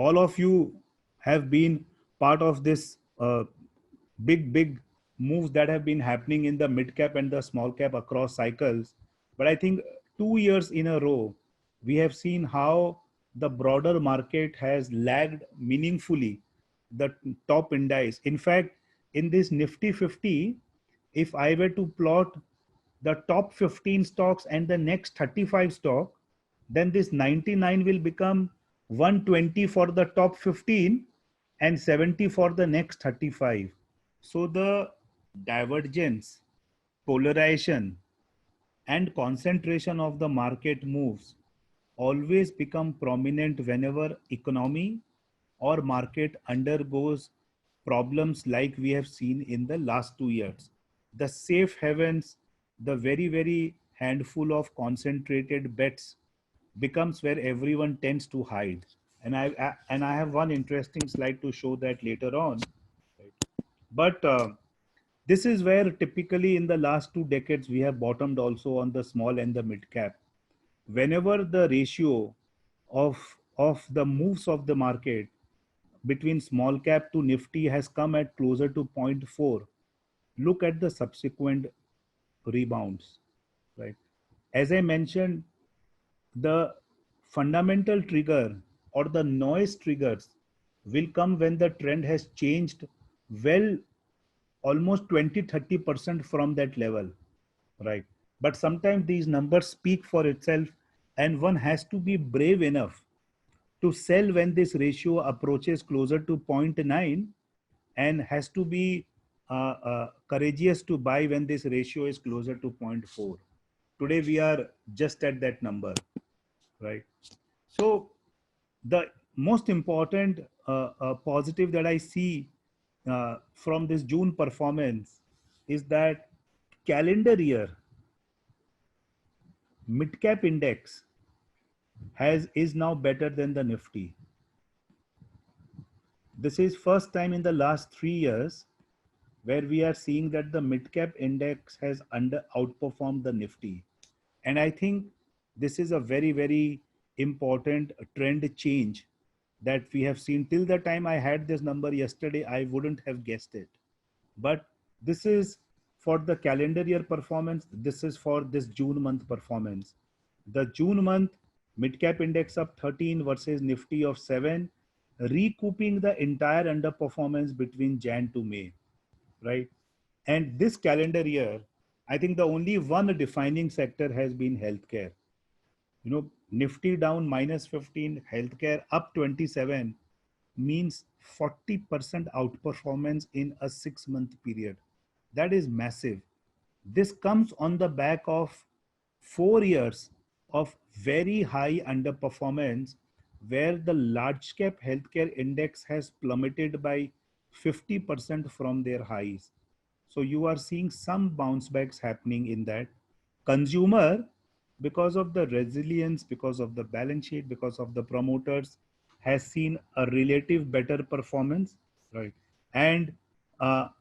all of you have been part of this big moves that have been happening in the mid cap and the small cap across cycles. But I think 2 years in a row, we have seen how the broader market has lagged meaningfully the top index. In fact, in this Nifty 50, if I were to plot the top 15 stocks and the next 35 stock, then this 99 will become 120 for the top 15 and 70 for the next 35. So the divergence, polarization, and concentration of the market moves always become prominent whenever economy or market undergoes problems like we have seen in the last 2 years. The safe havens, the very handful of concentrated bets becomes where everyone tends to hide. And I have one interesting slide to show that later on. But this is where typically in the last 2 decades we have bottomed also on the small and the mid cap. Whenever the ratio of the moves of the market between small cap to Nifty has come at closer to zero point 0.4, look at the subsequent rebounds, right? As I mentioned, the fundamental trigger or the noise triggers will come when the trend has changed well almost 20-30% from that level, right? But sometimes these numbers speak for itself, and one has to be brave enough to sell when this ratio approaches closer to zero point 0.9, and has to be courageous to buy when this ratio is closer to zero point 0.4. Today we are just at that number, right? So the most important positive that I see from this June performance is that calendar year mid cap index is now better than the Nifty. This is first time in the last 3 years where we are seeing that the mid cap index has outperformed the Nifty. And I think this is a very important trend change that we have seen. Till the time I had this number yesterday, I wouldn't have guessed it. But this is for the calendar year performance. This is for this June month performance. The June month mid cap index up 13 versus Nifty of 7, recouping the entire underperformance between Jan to May, right? And this calendar year, I think the only one defining sector has been healthcare. You know, Nifty down -15, healthcare up 27 means 40% outperformance in a 6-month period. That is massive. This comes on the back of 4 years of very high underperformance, where the large cap healthcare index has plummeted by 50% from their highs. So you are seeing some bounce backs happening in that. Consumer, because of the resilience, because of the balance sheet, because of the promoters, has seen a relative better performance, right? And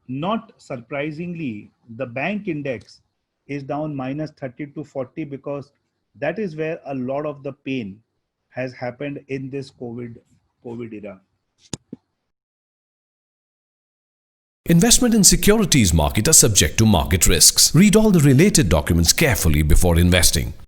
not surprisingly, the bank index is down -30 to 40, because that is where a lot of the pain has happened in this COVID era. Investment in securities market are subject to market risks. Read all the related documents carefully before investing.